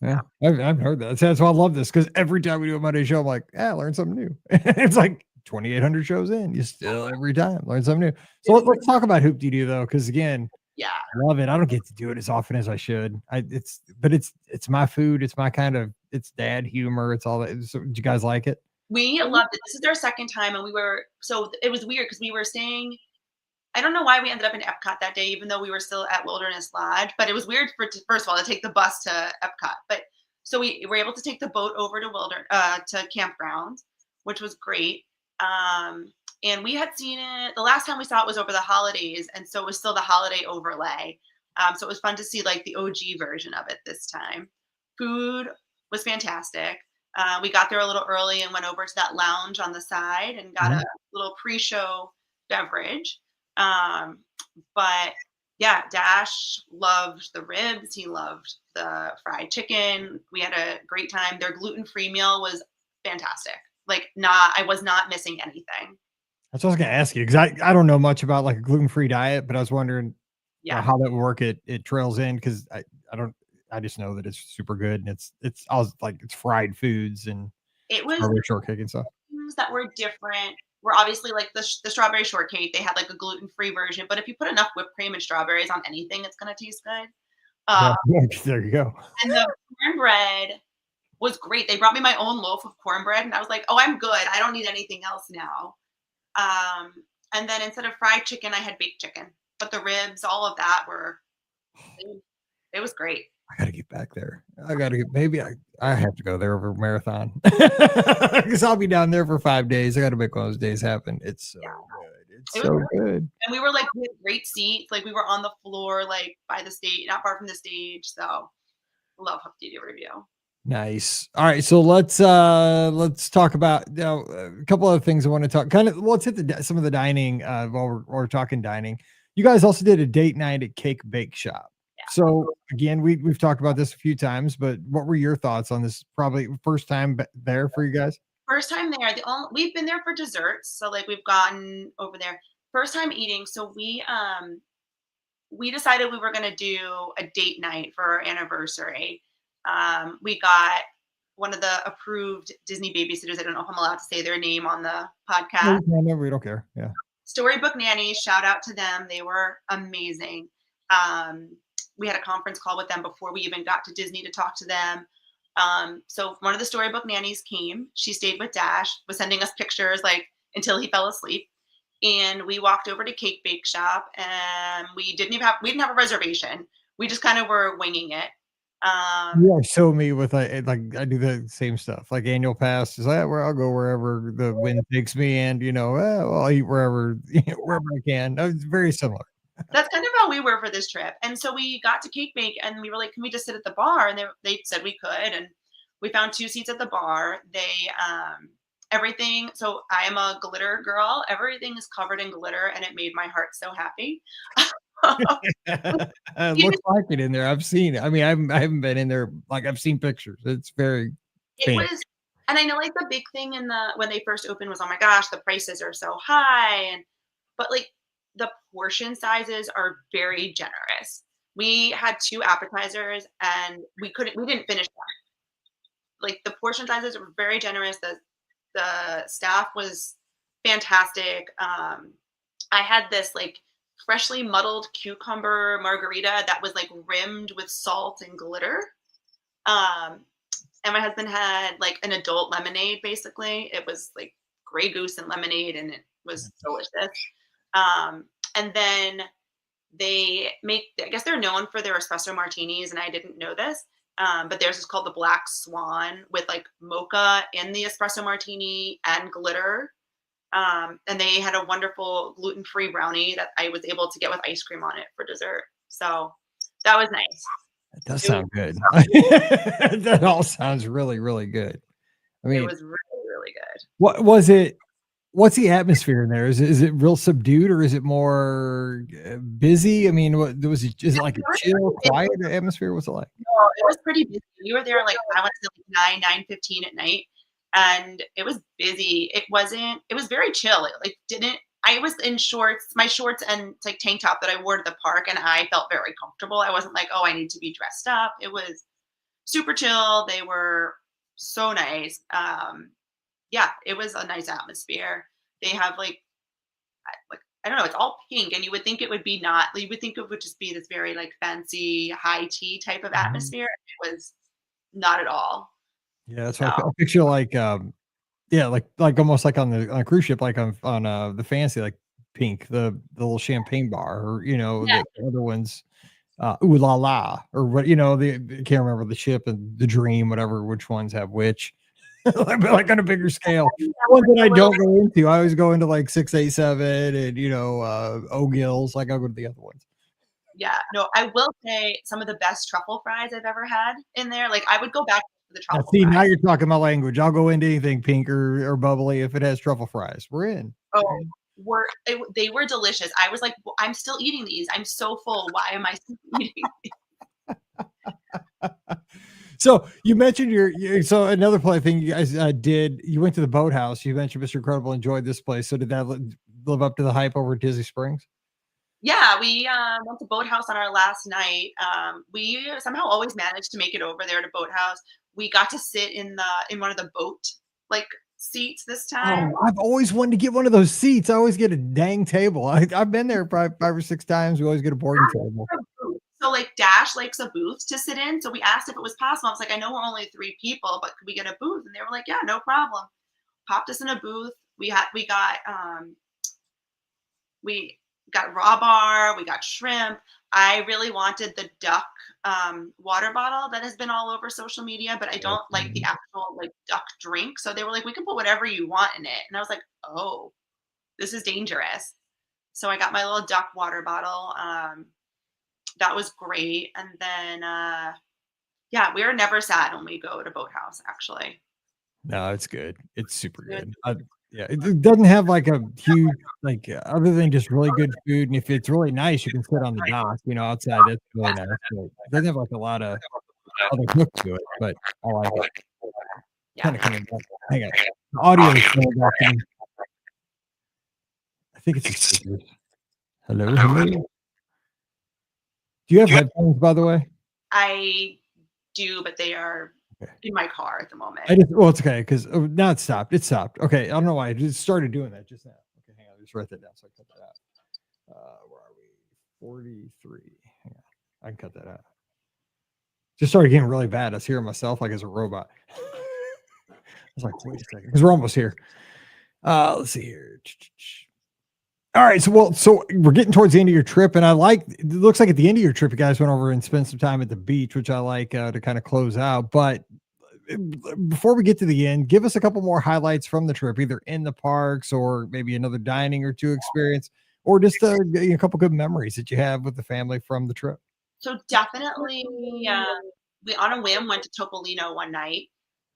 So, Yeah, I've heard that. That's why I love this because every time we do a Monday show, I'm like, learn something new. It's like 2,800 shows in, you still every time learn something new. So let's talk about Hoop Dee Doo though, because again, yeah, I love it. I don't get to do it as often as I should. It's my food. It's my kind of it's dad humor. It's all that. So, do you guys like it? we loved it. This is our second time, and it was weird because we were staying. I don't know why we ended up in Epcot that day, even though we were still at Wilderness Lodge. But it was weird first of all to take the bus to Epcot. But so we were able to take the boat over to campground, which was great. And we had seen it the last time we saw it was over the holidays, and so it was still the holiday overlay. So it was fun to see like the OG version of it this time. Food was fantastic. We got there a little early and went over to that lounge on the side and got Mhm. a little pre-show beverage. Um, but yeah, Dash loved the ribs. He loved the fried chicken. We had a great time. Their gluten-free meal was fantastic. I was not missing anything. That's what I was gonna ask you because I don't know much about like a gluten-free diet, but I was wondering Yeah, how that would work. It trails in because I don't I just know that it's super good and it's all like it's fried foods and it was strawberry shortcake and stuff. things that were different. Were obviously like the strawberry shortcake. They had like a gluten-free version, but if you put enough whipped cream and strawberries on anything, it's gonna taste good. Uh, Yeah, there you go. and the cornbread was great. They brought me my own loaf of cornbread, and I was like, "Oh, I'm good. I don't need anything else now." Um, and then instead of fried chicken, I had baked chicken. But the ribs, all of that it was great. I gotta get back there. I gotta get maybe I have to go there over marathon because I'll be down there for 5 days. I gotta make one of those days happen. It's so Yeah, good. It's it was so great. good. And we were like we had great seats. Like we were on the floor, like by the stage, not far from the stage. So love Huff Duty review. Nice. All right, so let's talk about a couple other things I want to talk. Kind of, let's hit some of the dining while we're talking dining. You guys also did a date night at Cake Bake Shop. Yeah. So again, we've talked about this a few times, but what were your thoughts on this? Probably first time there for you guys. First time there. We've been there for desserts, so like we've gotten over there. First time eating. So we decided we were going to do a date night for our anniversary. We got one of the approved Disney babysitters. I don't know if I'm allowed to say their name on the No, podcast. no, we don't care. Yeah. Storybook Nannies, shout out to them. They were amazing. Um, we had a conference call with them before we even got to Disney to talk to them. So one of the Storybook Nannies came. She stayed with Dash, was sending us pictures like until he fell asleep. And we walked over to Cake Bake Shop, and we didn't have a reservation. We just kind of were winging it. You are so me with like I do the same stuff. Like annual pass is like where I'll go wherever the wind takes me, and well, I'll eat wherever wherever I can. It's very similar. That's kind of how we were for this trip. And so we got to Cake Bake, and we were like, "Can we just sit at the bar?" And they said we could, and we found two seats at the bar. Everything. So I am a glitter girl. Everything is covered in glitter, and it made my heart so happy. It Even looks like it in there. I've seen it. I mean, I haven't been in there. Like I've seen pictures. It's very It fancy. was and I know, like, the big thing when they first opened was, "Oh my gosh, the prices are so high," but, like, the portion sizes are very generous. We had 2 appetizers, and we didn't finish them. like the portion sizes were very generous. The staff was fantastic. I had this like freshly muddled cucumber margarita that was like rimmed with salt and glitter. Um, and my husband had like an adult lemonade. Basically, it was like Grey Goose and lemonade, and it was delicious. And then they make, I guess they're known for their espresso martinis, and I didn't know this. But theirs is called the Black Swan with like mocha in the espresso martini and glitter. And they had a wonderful gluten-free brownie that I was able to get with ice cream on it for dessert. So that was nice. That does sound good. That all sounds really, really good. I It mean, was really, really good. what was it? What's the atmosphere in there? Is it real subdued or is it more busy? I mean, what was it? Is it like a chill, quiet atmosphere? What's it like? No, it was pretty busy. We were there like I went to like 9:15 at night, and it was busy. It wasn't. It was very chill. It like didn't. I was in shorts, my shorts and like tank top that I wore to the park, and I felt very comfortable. I wasn't like, oh, I need to be dressed up. It was super chill. They were so nice. Yeah, it was a nice atmosphere. They have like I don't know, it's all pink, and you would think it would be not. You would think it would just be this very like fancy high tea type of Mhm. atmosphere. It was not at all. Yeah, that's why I So picture like yeah, like almost like on a cruise ship, like on the fancy like pink, the little champagne bar, or yeah, the other ones, ooh la la, or what I can't remember the ship and the dream, whatever, which ones have which. Like on a bigger scale. yeah, Ones that a I little don't go into. I always go into like 687 and O'Gills. Like I'll go to the other ones. yeah. No, I will say some of the best truffle fries I've ever had in there. Like I would go back for the Now truffle see, now fries. you're talking my language. I'll go into anything pink or bubbly if it has truffle fries. We're in. Oh, they were delicious. I was like, I'm still eating these. I'm so full. Why am I still eating? So you mentioned so another play thing you guys did. You went to the boathouse. You mentioned Mr. Incredible enjoyed this place. So did that live up to the hype over at Disney Springs? Yeah, we went to Boathouse on our last night. We somehow always managed to make it over there to Boathouse. We got to sit in one of the boat like seats this time. Oh, I've always wanted to get one of those seats. I always get a dang table. I've been there probably 5 or 6 times. We always get a boarding table. So like Dash likes a booth to sit in. So we asked if it was possible. I was like, I know we're only 3 people, but could we get a booth? And they were like, yeah, no problem. Popped us in a booth. We got raw bar, we got shrimp. I really wanted the duck water bottle that has been all over social media, but I don't like the actual like duck drink. So they were like, we can put whatever you want in it. And I was like, oh, this is dangerous. So I got my little duck water bottle. That was great. And then yeah, we are never sad when we go to Boathouse, actually. No, it's good. It's super It was good. Yeah, it doesn't have like a huge other than just really good food, and if it's really nice, you can sit on the dock, outside. That's really nice. But it doesn't have like a lot of other hook to it, but I like it. yeah. Kind of coming back. Hang on, the audio is coming back to me. I think it's just speakers. Hello, hello. Do you have headphones, by the way? I do, but they are Okay. in my car at the moment. It's okay because now it stopped. It stopped. Okay, I don't know why it just started doing that just now. Okay, hang on. Just write that down so I cut that out. Where are we? 43. Hang on. I can cut that out. Just started getting really bad. I was hearing myself like as a robot. I was like, wait a second, because we're almost here. Let's see here. All right, so we're getting towards the end of your trip, and it looks like at the end of your trip, you guys went over and spent some time at the beach, which I like to kind of close out. But before we get to the end, give us a couple more highlights from the trip, either in the parks or maybe another dining or two experience, or just a couple good memories that you have with the family from the trip. So definitely, we on a whim went to Topolino one night,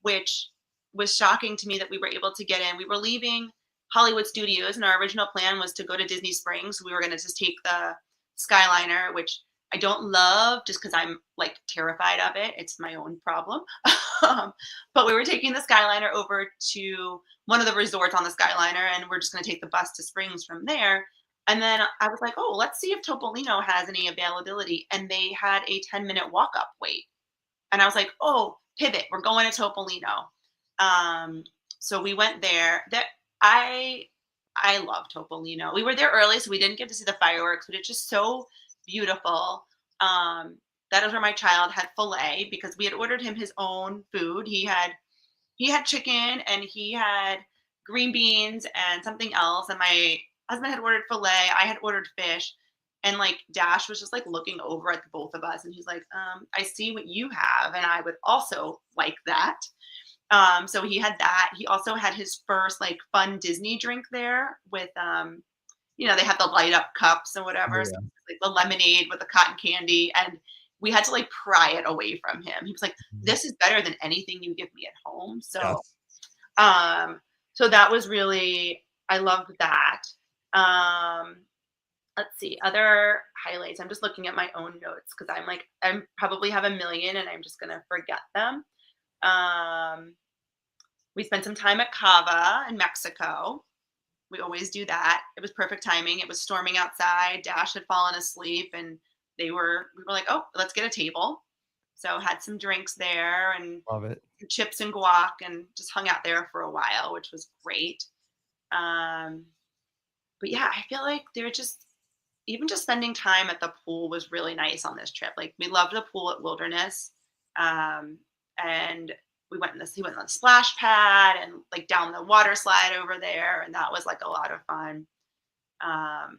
which was shocking to me that we were able to get in. We were leaving Hollywood Studios, and our original plan was to go to Disney Springs. We were going to just take the Skyliner, which I don't love just because I'm like terrified of it. It's my own problem. But we were taking the Skyliner over to one of the resorts on the Skyliner, and we're just going to take the bus to Springs from there. And then I was like, oh, let's see if Topolino has any availability. And they had a 10-minute walk up wait. And I was like, oh, pivot, we're going to Topolino. So we went there. I love Topolino. We were there early, so we didn't get to see the fireworks, but it's just so beautiful. That is where my child had filet because we had ordered him his own food. He had chicken and he had green beans and something else. And my husband had ordered filet. I had ordered fish. And like Dash was just like looking over at the both of us and he's like, I see what you have. And I would also like that. So he had that. He also had his first like fun Disney drink there with they have the light up cups and Oh, whatever. So yeah. like the lemonade with the cotton candy. And we had to like pry it away from him. He was like, Mhm. this is better than anything you give me at home. Yes. Um, so that was really, I loved that. Um, let's see, other highlights. I'm just looking at my own notes because I probably have a million and I'm just going to forget them. Um, we spent some time at Cava in Mexico. We always do that. It was perfect timing. It was storming outside. Dash had fallen asleep and we were like, oh, let's get a table. So had some drinks there and Love it. chips and guac and just hung out there for a while, which was great. Um, but yeah, I feel like they're just even just spending time at the pool was really nice on this trip. Like we loved the pool at Wilderness. And he went on the splash pad and like down the water slide over there. And that was like a lot of fun. Um,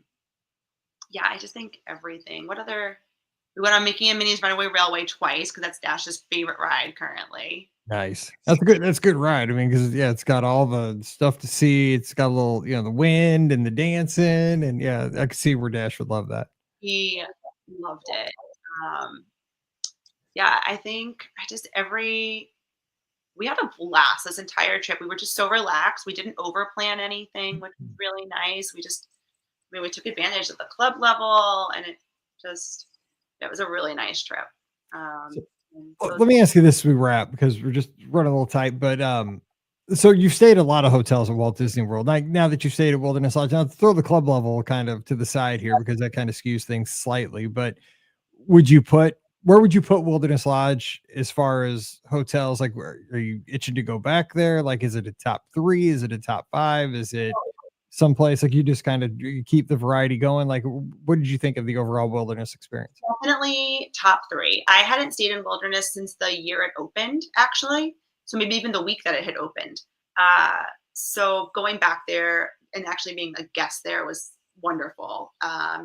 yeah, I just think everything. We went on Mickey and Minnie's Runaway Railway twice because that's Dash's favorite ride currently. Nice. That's a good ride. I mean, because yeah, it's got all the stuff to see. It's got a little, the wind and the dancing, and yeah, I could see where Dash would love that. He loved it. Um, yeah, I think we had a blast this entire trip. We were just so relaxed. We didn't over plan anything, which was really nice. We took advantage of the club level and it was a really nice trip. So, And well, so let me ask you this as we wrap because we're just running a little tight. But so you've stayed at a lot of hotels at Walt Disney World. Like now that you've stayed at Wilderness Lodge, now throw the club level kind of to the side here because that kind of skews things slightly. But would you put where would you put Wilderness Lodge as far as hotels? Like, are you itching to go back there? Like, is it a top three? Is it a top five? Is it someplace like you just kind of you keep the variety going? Like, what did you think of the overall Wilderness experience? definitely top three. I hadn't stayed in Wilderness since the year it opened, actually. So maybe even the week that it had opened. Uh, so going back there and actually being a guest there was wonderful.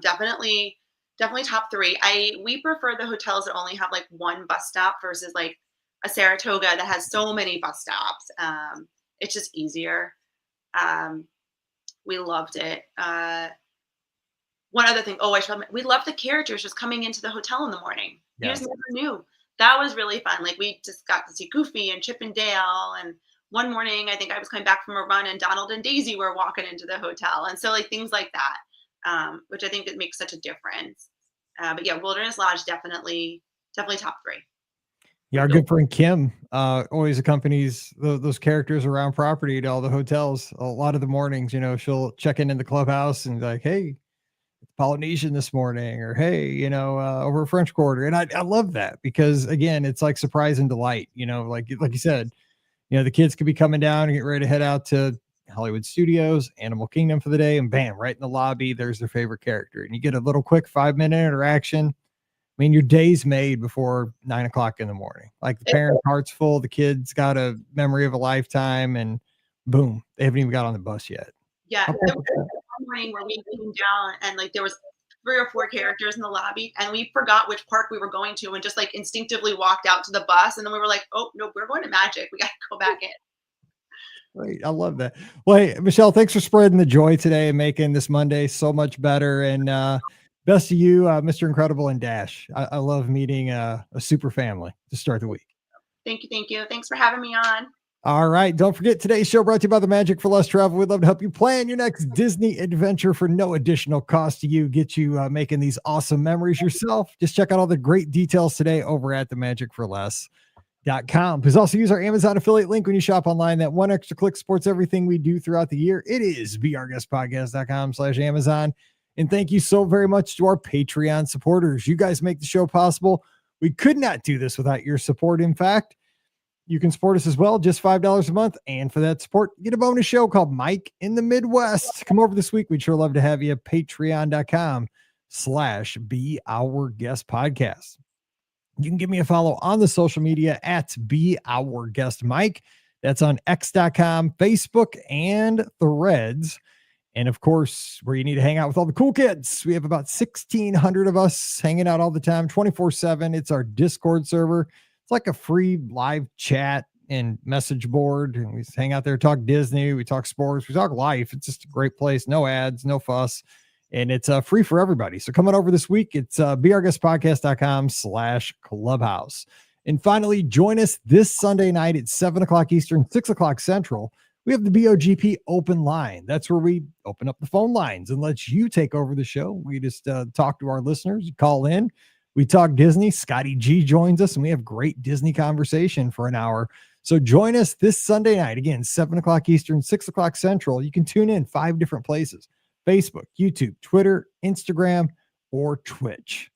Definitely top three. We prefer the hotels that only have like one bus stop versus like a Saratoga that has so many bus stops. It's just easier. Um, we loved it. One other thing. Oh, we love the characters just coming into the hotel in the morning. You just Yes. never knew. That was really fun. Like we just got to see Goofy and Chip and Dale. And one morning, I think I was coming back from a run, and Donald and Daisy were walking into the hotel, and so like things like that, which I think it makes such a difference. But yeah, Wilderness Lodge definitely top three. Yeah, our good friend Kim always accompanies those characters around property to all the hotels. A lot of the mornings, she'll check in the clubhouse and be like, "Hey, it's Polynesian this morning," or "Hey, over at French Quarter." And I love that because again, it's like surprise and delight. Like you said, the kids could be coming down and get ready to head out to Hollywood Studios, Animal Kingdom for the day, and bam, right in the lobby, there's their favorite character, and you get a little quick 5 minute interaction. I mean, your day's made before 9 o'clock in the morning. Like the parent heart's full, the kid's got a memory of a lifetime, and boom, they haven't even got on the bus yet. Yeah, How there perfect was is that? one morning where we came down and like there was 3 or 4 characters in the lobby, and we forgot which park we were going to, and just like instinctively walked out to the bus, and then we were like, "Oh no, we're going to Magic. We got to go back in." Great. I love that. Well, hey, Michelle, thanks for spreading the joy today and making this Monday so much better. And best to you, Mr. Incredible and Dash. I love meeting a super family to start the week. Thank you. Thanks for having me on. All right. Don't forget today's show brought to you by the Magic for Less Travel. We'd love to help you plan your next Disney adventure for no additional cost to you. Get you making these awesome memories yourself. Just check out all the great details today over at the Magic for Less.com. Please also use our Amazon affiliate link when you shop online. That one extra click supports everything we do throughout the year. It is beourguestpodcast.com/Amazon. And thank you so very much to our Patreon supporters. You guys make the show possible. We could not do this without your support. In fact, you can support us as well, just $5 a month. And for that support, get a bonus show called Mike in the Midwest. Come over this week. We'd sure love to have you. Patreon.com/Be Our Guest Podcast. You can give me a follow on the social media at Be Our Guest Mike. That's on X.com, Facebook, and Threads. And of course, where you need to hang out with all the cool kids. We have about 1,600 of us hanging out all the time, 24/7. It's our Discord server. It's like a free live chat and message board. And we hang out there, talk Disney, we talk sports, we talk life. It's just a great place. No ads, no fuss. And it's free for everybody. So coming over this week, it's beourguestpodcast.com/clubhouse. And finally, join us this Sunday night at 7 o'clock Eastern, 6 o'clock Central. We have the BOGP open line. That's where we open up the phone lines and let you take over the show. We just talk to our listeners, call in. We talk Disney. Scotty G joins us, and we have great Disney conversation for an hour. So join us this Sunday night. Again, 7 o'clock Eastern, 6 o'clock Central. You can tune in 5 different places: Facebook, YouTube, Twitter, Instagram, or Twitch.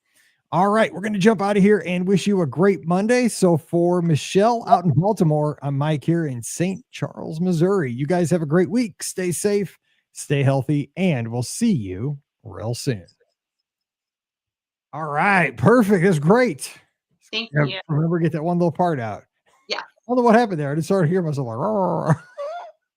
All right, we're going to jump out of here and wish you a great Monday. So for Michelle out in Baltimore, I'm Mike here in St. Charles, Missouri. You guys have a great week. Stay safe, stay healthy, and we'll see you real soon. All right, perfect. That's great. Thank you. Remember, get that one little part out. Yeah. I don't know what happened there. I just started hearing myself like, "Roar."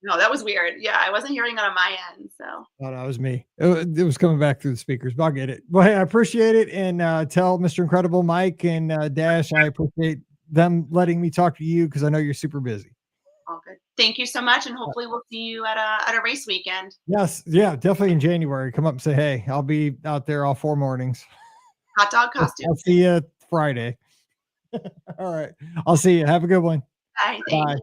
No, that was weird. Yeah, I wasn't hearing it on my end. So. Oh, no, it was me. It was coming back through the speakers, but I'll get it. Well, hey, I appreciate it. And tell Mr. Incredible, Mike, and Dash, I appreciate them letting me talk to you because I know you're super busy. All good. Thank you so much. And hopefully we'll see you at a race weekend. Yes. Yeah, definitely in January. Come up and say, hey, I'll be out there all 4 mornings. Hot dog costume. I'll see you Friday. All right. I'll see you. Have a good one. Bye. Thanks. Bye.